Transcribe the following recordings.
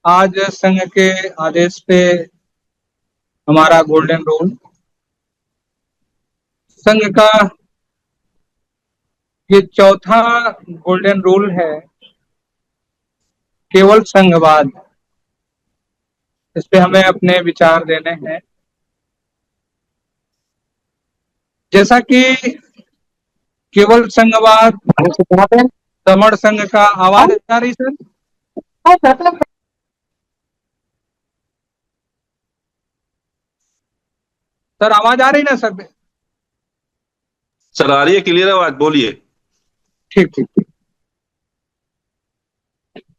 आज संघ के आदेश पे हमारा गोल्डन रूल संघ का ये चौथा गोल्डन रूल है। केवल संघवाद, इस पे हमें अपने विचार देने हैं। जैसा कि केवल संघवाद, समण संघ का आवाज आ रही सर? सर आवाज आ रही ना सर? सर आ रही है, क्लियर आवाज, बोलिए। ठीक ठीक ठीक।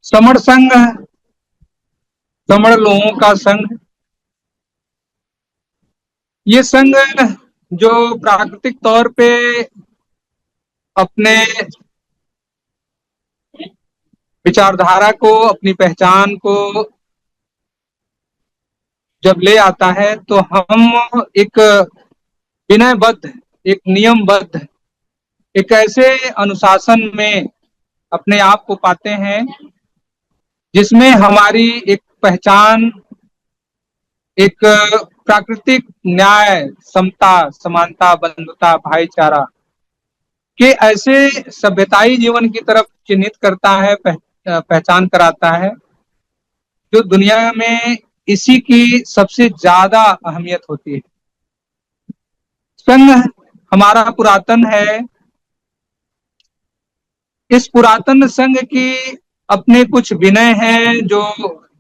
समण संघ, समण लोगों का संघ, ये संघ जो प्राकृतिक तौर पे अपने विचारधारा को, अपनी पहचान को जब ले आता है तो हम एक विनयबद्ध, एक नियमबद्ध, एक ऐसे अनुशासन में अपने आप को पाते हैं जिसमें हमारी एक पहचान, एक प्राकृतिक न्याय, समता, समानता, बंधुता, भाईचारा के ऐसे सभ्यताई जीवन की तरफ चिन्हित करता है, पहचान कराता है, जो दुनिया में इसी की सबसे ज्यादा अहमियत होती है। संघ हमारा पुरातन है। इस पुरातन संघ की अपने कुछ विनय हैं जो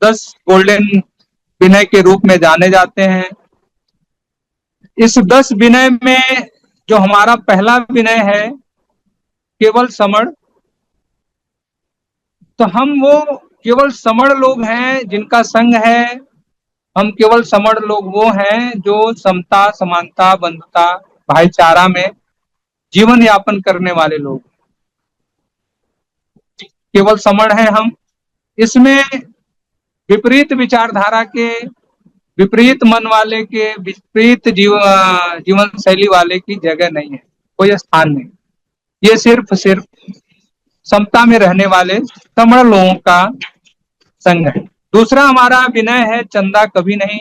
10 गोल्डन विनय के रूप में जाने जाते हैं। इस 10 विनय में जो हमारा पहला विनय है केवल समण, तो हम वो केवल समण लोग हैं जिनका संघ है। हम केवल समण लोग वो हैं जो समता, समानता, बंधुता, भाईचारा में जीवन यापन करने वाले लोग, केवल समण है हम। इसमें विपरीत विचारधारा के, विपरीत मन वाले के, विपरीत जीवन शैली वाले की जगह नहीं है, कोई स्थान नहीं। ये सिर्फ समता में रहने वाले समण लोगों का संघ है। दूसरा हमारा विनय है चंदा कभी नहीं।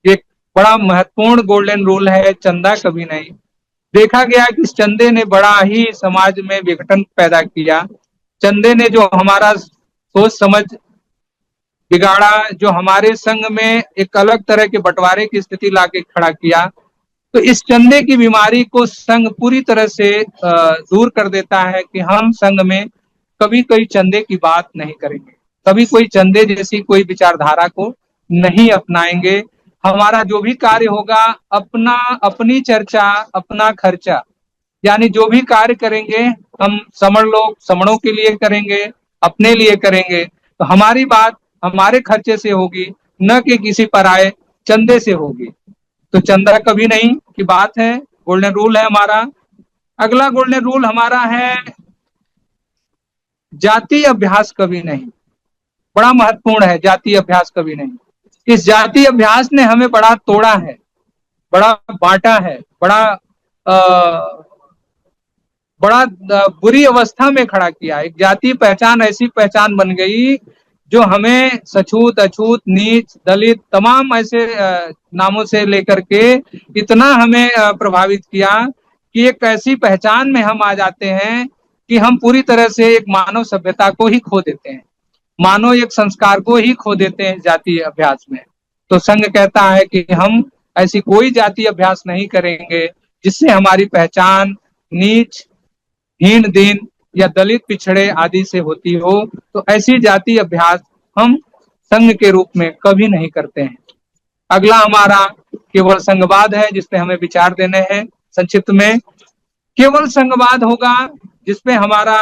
एक बड़ा महत्वपूर्ण गोल्डन रूल है, चंदा कभी नहीं। देखा गया कि इस चंदे ने बड़ा ही समाज में विघटन पैदा किया। चंदे ने जो हमारा सोच समझ बिगाड़ा, जो हमारे संघ में एक अलग तरह के बंटवारे की स्थिति लाके खड़ा किया, तो इस चंदे की बीमारी को संघ पूरी तरह से दूर कर देता है कि हम संघ में कभी कोई चंदे की बात नहीं करेंगे, कभी कोई चंदे जैसी कोई विचारधारा को नहीं अपनाएंगे। हमारा जो भी कार्य होगा अपना, अपनी चर्चा, अपना खर्चा, यानी जो भी कार्य करेंगे हम समण लोग समणों के लिए करेंगे, अपने लिए करेंगे। तो हमारी बात हमारे खर्चे से होगी, न कि किसी पराये चंदे से होगी। तो चंदा कभी नहीं की बात है, गोल्डन रूल है हमारा। अगला गोल्डन रूल हमारा है जाति अभ्यास कभी नहीं। बड़ा महत्वपूर्ण है, जाति अभ्यास कभी नहीं। इस जाति अभ्यास ने हमें बड़ा तोड़ा है, बड़ा बांटा है, बड़ा बुरी अवस्था में खड़ा किया। एक जाति पहचान ऐसी पहचान बन गई जो हमें सछूत, अछूत, नीच, दलित तमाम ऐसे नामों से लेकर के इतना हमें प्रभावित किया कि एक ऐसी पहचान में हम आ जाते हैं कि हम पूरी तरह से एक मानव सभ्यता को ही खो देते हैं, मानव एक संस्कार को ही खो देते हैं जातीय अभ्यास में। तो संघ कहता है कि हम ऐसी कोई जातीय अभ्यास नहीं करेंगे जिससे हमारी पहचान नीच, हीन, दीन या दलित, पिछड़े आदि से होती हो। तो ऐसी जाति अभ्यास हम संघ के रूप में कभी नहीं करते हैं। अगला हमारा केवल संघवाद है, जिसपे हमें विचार देने हैं। संक्षिप्त में केवल संघवाद होगा जिसपे हमारा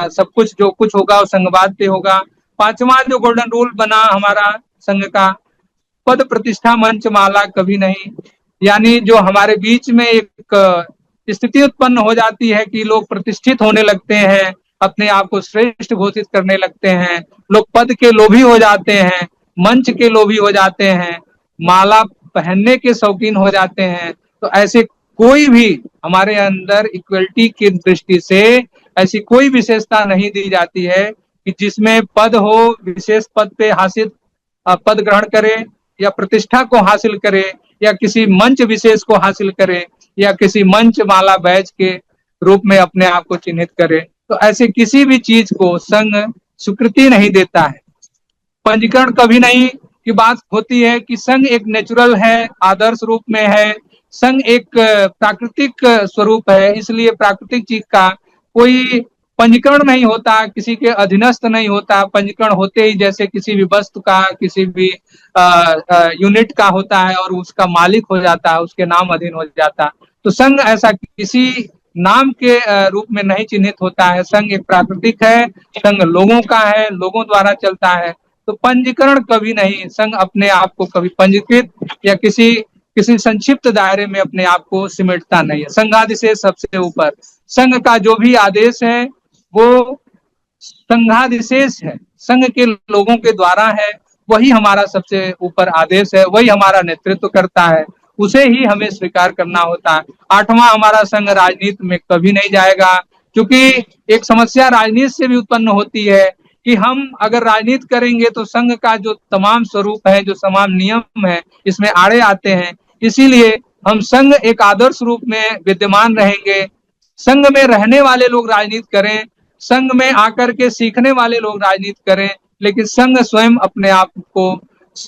सब कुछ जो कुछ होगा वो संघवाद पे होगा। पांचवा जो गोल्डन रूल बना हमारा संघ का, पद प्रतिष्ठा मंच माला कभी नहीं। यानी जो हमारे बीच में एक स्थिति उत्पन्न हो जाती है कि लोग प्रतिष्ठित होने लगते हैं, अपने आप को श्रेष्ठ घोषित करने लगते हैं, लोग पद के लोभी हो जाते हैं, मंच के लोभी हो जाते हैं, माला पहनने के शौकीन हो जाते हैं। तो ऐसे कोई भी हमारे अंदर इक्वलिटी की दृष्टि से ऐसी कोई विशेषता नहीं दी जाती है कि जिसमें पद हो, विशेष पद पे हासिल पद ग्रहण करे, या प्रतिष्ठा को हासिल करे, या किसी मंच विशेष को हासिल करे, या किसी मंच माला बैच के रूप में अपने आप को चिन्हित करे। तो ऐसे किसी भी चीज को संघ स्वीकृति नहीं देता है। पंजीकरण कभी नहीं की बात होती है कि संघ एक नेचुरल है, आदर्श रूप में है, संघ एक प्राकृतिक स्वरूप है, इसलिए प्राकृतिक चीज का कोई पंजीकरण नहीं होता, किसी के अधीनस्थ नहीं होता। पंजीकरण होते ही जैसे किसी भी वस्तु का, किसी भी यूनिट का होता है और उसका मालिक हो जाता है, उसके नाम अधीन हो जाता है। तो संघ ऐसा किसी नाम के रूप में नहीं चिन्हित होता है। संघ एक प्राकृतिक है, संघ लोगों का है, लोगों द्वारा चलता है। तो पंजीकरण कभी नहीं, संघ अपने आप को कभी पंजीकृत या किसी संक्षिप्त दायरे में अपने आप को सिमटता नहीं है। संघादिशेष सबसे ऊपर, संघ का जो भी आदेश है वो संघादिशेष है, संघ के लोगों के द्वारा है, वही हमारा सबसे ऊपर आदेश है, वही हमारा नेतृत्व करता है, उसे ही हमें स्वीकार करना होता है। आठवां, हमारा संघ राजनीति में कभी नहीं जाएगा, क्योंकि एक समस्या राजनीति से भी उत्पन्न होती है कि हम अगर राजनीति करेंगे तो संघ का जो तमाम स्वरूप है, जो तमाम नियम है, इसमें आड़े आते हैं। इसीलिए हम संघ एक आदर्श रूप में विद्यमान रहेंगे। संघ में रहने वाले लोग राजनीति करें, संघ में आकर के सीखने वाले लोग राजनीति करें, लेकिन संघ स्वयं अपने आप को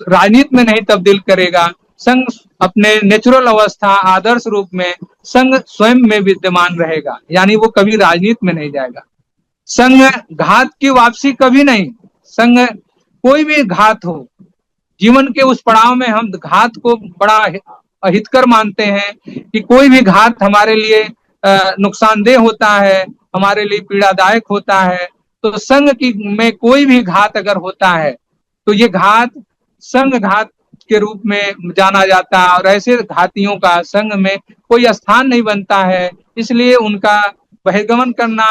राजनीति में नहीं तब्दील करेगा। संघ अपने नेचुरल अवस्था, आदर्श रूप में संघ स्वयं में विद्यमान रहेगा, यानी वो कभी राजनीति में नहीं जाएगा। संघ घात की वापसी कभी नहीं। संघ कोई भी घात हो, जीवन के उस पड़ाव में हम घात को बड़ा अहितकर मानते हैं कि कोई भी घात हमारे लिए नुकसानदेह होता है, हमारे लिए पीड़ादायक होता है। तो संघ की में कोई भी घात अगर होता है तो ये घात संघ घात के रूप में जाना जाता है, और ऐसे घातियों का संघ में कोई स्थान नहीं बनता है। इसलिए उनका बहिर्गमन करना,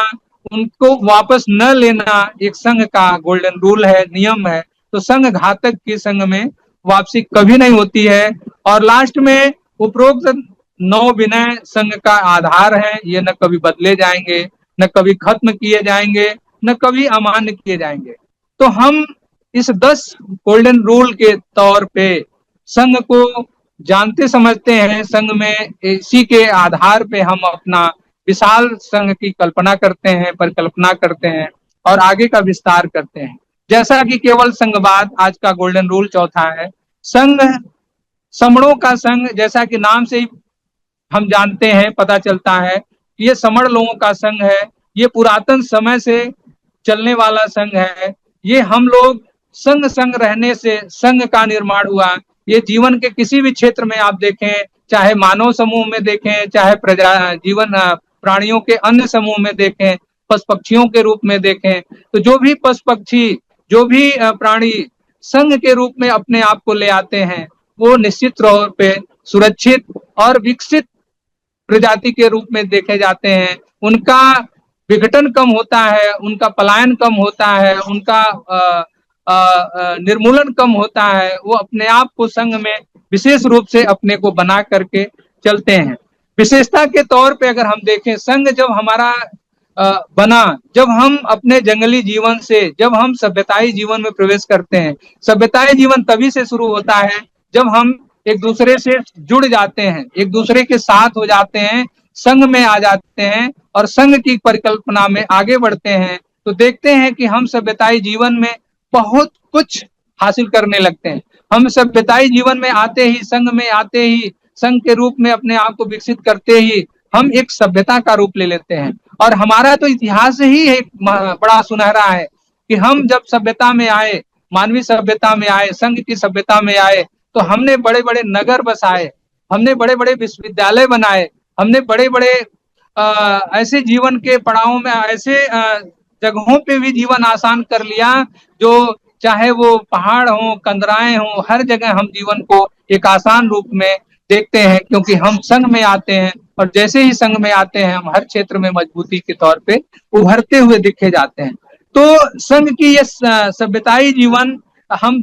उनको वापस न लेना एक संघ का गोल्डन रूल है, नियम है। तो संघ घातक की संघ में वापसी कभी नहीं होती है। और लास्ट में उपरोक्त 9 विनय संघ का आधार है, ये न कभी बदले जाएंगे, न कभी खत्म किए जाएंगे, न कभी अमान्य किए जाएंगे। तो हम इस 10 गोल्डन रूल के तौर पे संघ को जानते समझते हैं। संघ में इसी के आधार पे हम अपना विशाल संघ की कल्पना करते हैं, परिकल्पना करते हैं और आगे का विस्तार करते हैं। जैसा कि केवल संघवाद आज का गोल्डन रूल चौथा है। संघ समणों का संघ, जैसा कि नाम से ही हम जानते हैं, पता चलता है कि ये समण लोगों का संघ है। ये पुरातन समय से चलने वाला संघ है। ये हम लोग संग रहने से संघ का निर्माण हुआ। ये जीवन के किसी भी क्षेत्र में आप देखें, चाहे मानव समूह में देखें, चाहे जीवन प्राणियों के अन्य समूह में देखें, पशु पक्षियों के रूप में देखें, तो जो भी पशु पक्षी, जो भी प्राणी संघ के रूप में अपने आप को ले आते हैं, वो निश्चित तौर पे सुरक्षित और विकसित प्रजाति के रूप में देखे जाते हैं। उनका विघटन कम होता है, उनका पलायन कम होता है, उनका निर्मूलन कम होता है। वो अपने आप को संघ में विशेष रूप से अपने को बना करके चलते हैं। विशेषता के तौर पे अगर हम देखें, संघ जब हमारा बना, जब हम अपने जंगली जीवन से, जब हम सभ्यताई जीवन में प्रवेश करते हैं। सभ्यताई जीवन तभी से शुरू होता है जब हम एक दूसरे से जुड़ जाते हैं, एक दूसरे के साथ हो जाते हैं, संघ में आ जाते हैं और संघ की परिकल्पना में आगे बढ़ते हैं। तो देखते हैं कि हम सभ्यताई जीवन में बहुत कुछ हासिल करने लगते हैं। हम सभ्यताई जीवन में आते ही, संघ में आते ही, संघ के रूप में अपने आप को विकसित करते ही हम एक सभ्यता का रूप ले लेते हैं। और हमारा तो इतिहास ही एक बड़ा सुनहरा है कि हम जब सभ्यता में आए, मानवीय सभ्यता में आए, संघ की सभ्यता में आए, तो हमने बड़े बड़े नगर बसाए, हमने बड़े बड़े विश्वविद्यालय बनाए, हमने बड़े बड़े ऐसे जीवन के पड़ावों में, ऐसे जगहों पे भी जीवन आसान कर लिया, जो चाहे वो पहाड़ हो, कंदराएं हो, हर जगह हम जीवन को एक आसान रूप में देखते हैं, क्योंकि हम संघ में आते हैं। और जैसे ही संघ में आते हैं, हम हर क्षेत्र में मजबूती के तौर पे उभरते हुए दिखे जाते हैं। तो संघ की ये सभ्यताई जीवन हम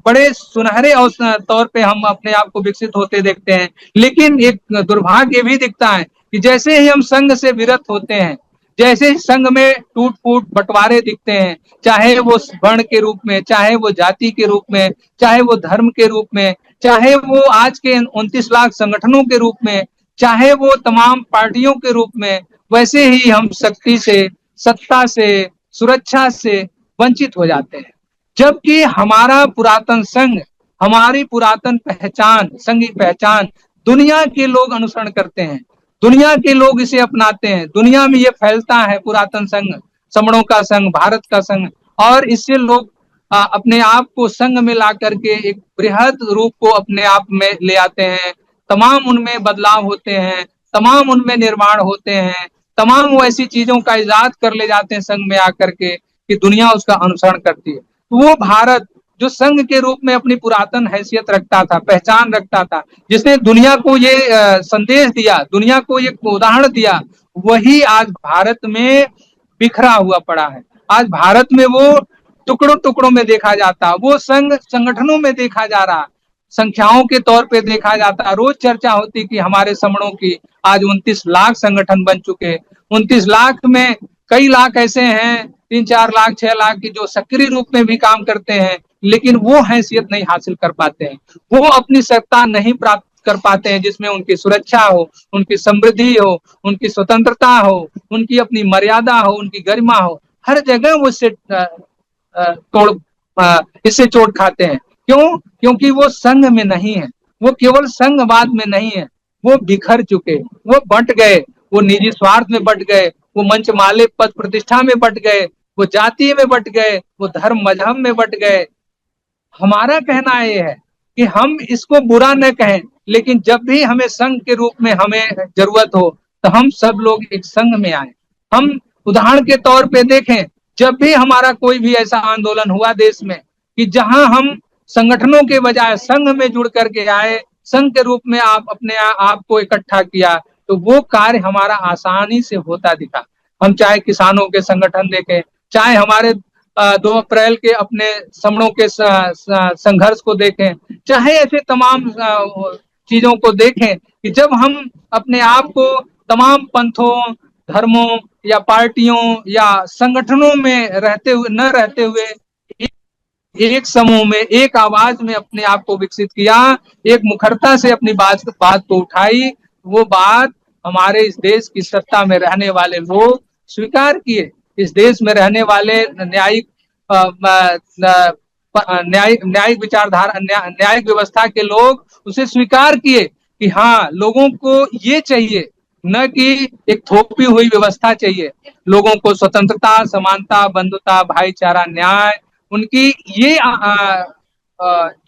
बड़े सुनहरे तौर पे हम अपने आप को विकसित होते देखते हैं। लेकिन एक दुर्भाग्य भी दिखता है कि जैसे ही हम संघ से विरत होते हैं, जैसे संघ में टूट फूट बंटवारे दिखते हैं, चाहे वो वर्ण के रूप में, चाहे वो जाति के रूप में, चाहे वो धर्म के रूप में, चाहे वो आज के 29 लाख संगठनों के रूप में, चाहे वो तमाम पार्टियों के रूप में, वैसे ही हम शक्ति से, सत्ता से, सुरक्षा से वंचित हो जाते हैं। जबकि हमारा पुरातन संघ, हमारी पुरातन पहचान, संघ की पहचान दुनिया के लोग अनुसरण करते हैं, दुनिया के लोग इसे अपनाते हैं, दुनिया में ये फैलता है पुरातन संघ, समणों का संघ, भारत का संघ, और इससे लोग अपने आप को संघ में ला करके एक बृहद रूप को अपने आप में ले आते हैं। तमाम उनमें बदलाव होते हैं, तमाम उनमें निर्माण होते हैं, तमाम वो ऐसी चीजों का इजाद कर ले जाते हैं संघ में आकर के कि दुनिया उसका अनुसरण करती है। तो वो भारत जो संघ के रूप में अपनी पुरातन हैसियत रखता था, पहचान रखता था, जिसने दुनिया को ये संदेश दिया, दुनिया को ये उदाहरण दिया, वही आज भारत में बिखरा हुआ पड़ा है। आज भारत में वो टुकड़ों टुकड़ों में देखा जाता, वो संघ संगठनों में देखा जा रहा, संख्याओं के तौर पे देखा जाता। रोज चर्चा होती कि हमारे समणों की आज 29 लाख संगठन बन चुके। 29 लाख में कई लाख ऐसे हैं, 3-4 लाख 6 लाख की जो सक्रिय रूप में भी काम करते हैं, लेकिन वो हैसियत नहीं हासिल कर पाते हैं, वो अपनी सत्ता नहीं प्राप्त कर पाते हैं जिसमें उनकी सुरक्षा हो, उनकी समृद्धि हो, उनकी स्वतंत्रता हो, उनकी अपनी मर्यादा हो, उनकी गरिमा हो। हर जगह वो इससे तोड़ इससे चोट खाते हैं। क्यों? क्योंकि वो संघ में नहीं है, वो केवल संघवाद में नहीं है, वो बिखर चुके, वो बंट गए, वो निजी स्वार्थ में बंट गए, वो मंच माले पद प्रतिष्ठा में बंट गए, वो जाति में बंट गए, वो धर्म मजहब में बंट गए। हमारा कहना ये है कि हम इसको बुरा न कहें, लेकिन जब भी हमें संघ के रूप में हमें जरूरत हो तो हम सब लोग एक संघ में आए। हम उदाहरण के तौर पे देखें, जब भी हमारा कोई भी ऐसा आंदोलन हुआ देश में कि जहां हम संगठनों के बजाय संघ में जुड़ करके आए, संघ के रूप में आप अपने आप को इकट्ठा किया, तो वो कार्य हमारा आसानी से होता दिखा। हम चाहे किसानों के संगठन देखें, चाहे हमारे 2 अप्रैल के अपने समणों के संघर्ष को देखें, चाहे ऐसे तमाम चीजों को देखें कि जब हम अपने आप को तमाम पंथों, धर्मों या पार्टियों या संगठनों में रहते हुए न रहते हुए एक समूह में, एक आवाज में अपने आप को विकसित किया, एक मुखरता से अपनी बात को उठाई, वो बात हमारे इस देश की सत्ता में रहने वाले लोग स्वीकार किए। इस देश में रहने वाले न्यायिक न्यायिक विचारधारा, न्यायिक व्यवस्था के लोग उसे स्वीकार किए कि हाँ, लोगों को ये चाहिए, न कि एक थोपी हुई व्यवस्था चाहिए। लोगों को स्वतंत्रता, समानता, बंधुता, भाईचारा, न्याय, उनकी ये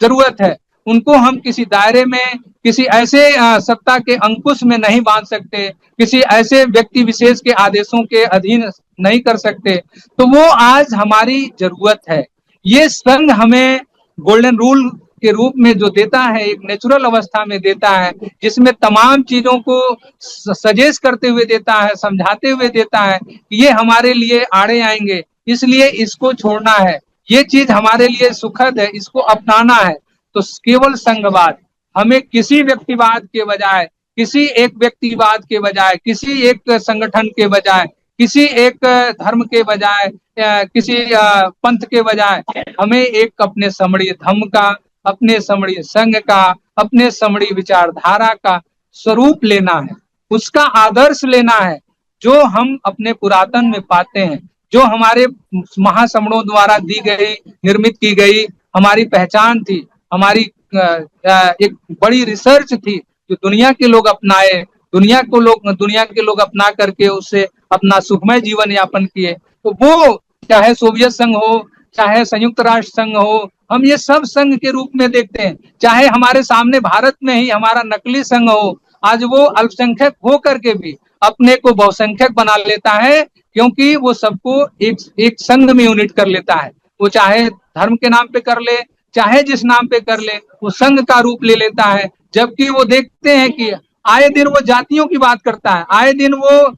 जरूरत है। उनको हम किसी दायरे में, किसी ऐसे सत्ता के अंकुश में नहीं बांध सकते, किसी ऐसे व्यक्ति विशेष के आदेशों के अधीन नहीं कर सकते। तो वो आज हमारी जरूरत है। ये संघ हमें गोल्डन रूल के रूप में जो देता है, एक नेचुरल अवस्था में देता है, जिसमें तमाम चीजों को सजेस्ट करते हुए देता है, समझाते हुए देता है कि ये हमारे लिए आड़े आएंगे, इसलिए इसको छोड़ना है, ये चीज हमारे लिए सुखद है, इसको अपनाना है। तो केवल संघवाद, हमें किसी व्यक्तिवाद के बजाय, किसी एक व्यक्तिवाद के बजाय, किसी एक संगठन के बजाय, किसी एक धर्म के बजाय, किसी पंथ के बजाय, हमें एक अपने समणीय धम्म का, अपने समणीय संघ का, अपने समणीय विचारधारा का स्वरूप लेना है, उसका आदर्श लेना है, जो हम अपने पुरातन में पाते हैं, जो हमारे महासमणों द्वारा दी गई, निर्मित की गई हमारी पहचान थी, हमारी एक बड़ी रिसर्च थी, जो दुनिया के लोग अपनाए, दुनिया के लोग अपना करके उससे अपना सुखमय जीवन यापन किए। तो वो चाहे सोवियत संघ हो, चाहे संयुक्त राष्ट्र संघ हो, हम ये सब संघ के रूप में देखते हैं। चाहे हमारे सामने भारत में ही हमारा नकली संघ हो, आज वो अल्पसंख्यक हो करके भी अपने को बहुसंख्यक बना लेता है, क्योंकि वो सबको एक संघ में यूनिट कर लेता है। वो चाहे धर्म के नाम पे कर ले, चाहे जिस नाम पे कर ले, वो संघ का रूप ले लेता है। जबकि वो देखते हैं कि आए दिन वो जातियों की बात करता है, आए दिन वो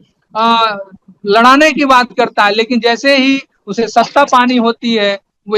लड़ाने की बात करता है, लेकिन जैसे ही उसे सत्ता पानी होती है, वो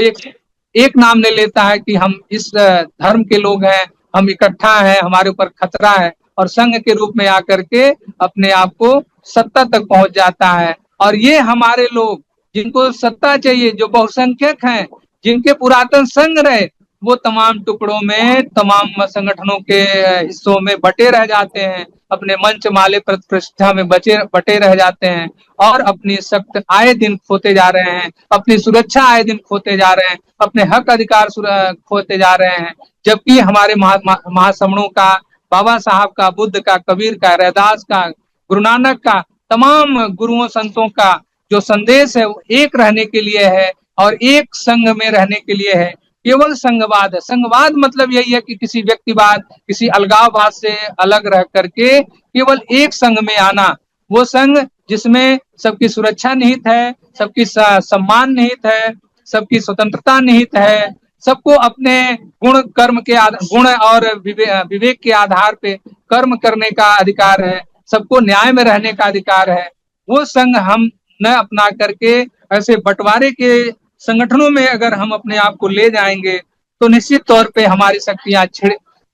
एक नाम ले लेता है कि हम इस धर्म के लोग हैं, हम इकट्ठा हैं, हमारे ऊपर खतरा है, और संघ के रूप में आकर के अपने आप को सत्ता तक पहुंच जाता है। और ये हमारे लोग जिनको सत्ता चाहिए, जो बहुसंख्यक हैं, जिनके पुरातन संघ रहे, वो तमाम टुकड़ों में, तमाम संगठनों के हिस्सों में बटे रह जाते हैं, अपने मंच माले प्रतिष्ठा में बटे रह जाते हैं और अपनी सख्त आए दिन खोते जा रहे हैं, अपनी सुरक्षा आए दिन खोते जा रहे हैं, अपने हक अधिकार खोते जा रहे हैं। जबकि हमारे महासमणों का, बाबा साहब का, बुद्ध का, कबीर का, रैदास का, गुरु नानक का, तमाम गुरुओं संतों का जो संदेश है वो एक रहने के लिए है और एक संघ में रहने के लिए है। केवल संघवाद है। संघवाद मतलब यही है कि किसी व्यक्तिवाद, किसी अलगाववाद से अलग रह करके केवल एक संघ में आना। वो संघ जिसमें सबकी सुरक्षा निहित है, सबकी सम्मान निहित है, सबकी स्वतंत्रता निहित है, सबको अपने गुण और विवेक के आधार पे कर्म करने का अधिकार है, सबको न्याय में रहने का अधिकार है। वो संघ हम न अपना करके ऐसे बंटवारे के संगठनों में अगर हम अपने आप को ले जाएंगे तो निश्चित तौर पे हमारी शक्तियां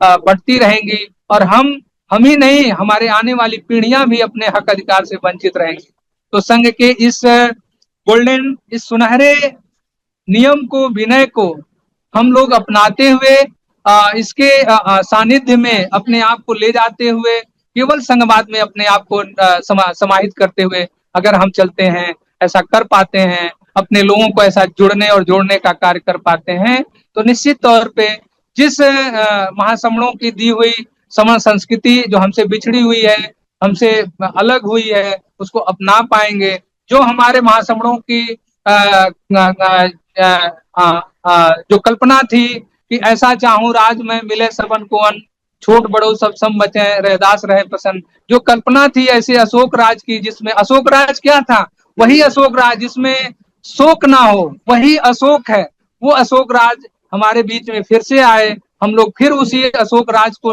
बढ़ती रहेंगी और हम ही नहीं, हमारे आने वाली पीढ़ियां भी अपने हक अधिकार से वंचित रहेंगी। तो संघ के इस सुनहरे नियम को, विनय को हम लोग अपनाते हुए इसके सानिध्य में अपने आप को ले जाते हुए, केवल संघवाद में अपने आप को समाहित करते हुए अगर हम चलते हैं, ऐसा कर पाते हैं, अपने लोगों को ऐसा जुड़ने और जोड़ने का कार्य कर पाते हैं, तो निश्चित तौर पे जिस महासमणों की दी हुई समण संस्कृति जो हमसे बिछड़ी हुई है, हमसे अलग हुई है, उसको अपना पाएंगे। जो हमारे महासमणों की जो कल्पना थी कि ऐसा चाहूं राज में मिले सबन को अन, छोट बड़ो सब सम बचे रैदास रहे प्रसन्न, जो कल्पना थी ऐसे अशोक राज की, जिसमें अशोक राज क्या था, वही अशोक राज जिसमें शोक ना हो, वही अशोक है। वो अशोक राज हमारे बीच में फिर से आए, हम लोग फिर उसी अशोक राज को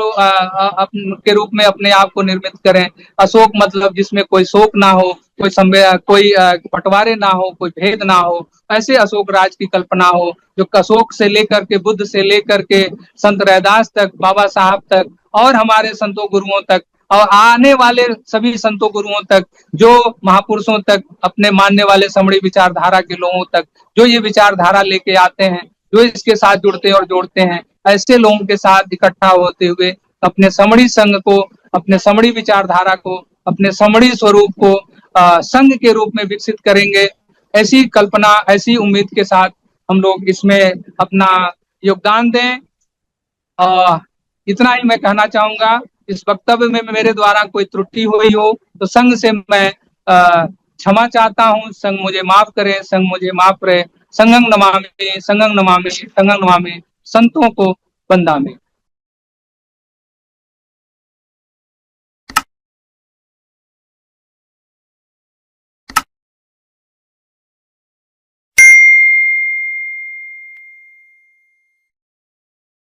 के रूप में अपने आप को निर्मित करें। अशोक मतलब जिसमें कोई शोक ना हो, कोई बंटवारे ना हो, कोई भेद ना हो, ऐसे अशोक राज की कल्पना हो जो अशोक से लेकर के, बुद्ध से लेकर के संत रैदास तक, बाबा साहब तक और हमारे संतों गुरुओं तक और आने वाले सभी संतों गुरुओं तक, जो महापुरुषों तक, अपने मानने वाले समणी विचारधारा के लोगों तक, जो ये विचारधारा लेके आते हैं, जो इसके साथ जुड़ते और जोड़ते हैं, ऐसे लोगों के साथ इकट्ठा होते हुए अपने समणी संघ को, अपने समणी विचारधारा को, अपने समणी स्वरूप को संघ के रूप में विकसित करेंगे। ऐसी कल्पना, ऐसी उम्मीद के साथ हम लोग इसमें अपना योगदान दें। इतना ही मैं कहना चाहूंगा। इस वक्तव्य में मेरे द्वारा कोई त्रुटि हुई हो तो संघ से मैं क्षमा चाहता हूं। संघ मुझे माफ करे, संघ मुझे माफ करे। संघं नमामि, संघं नमामि, संघं नमामि, संतों को वंदामि।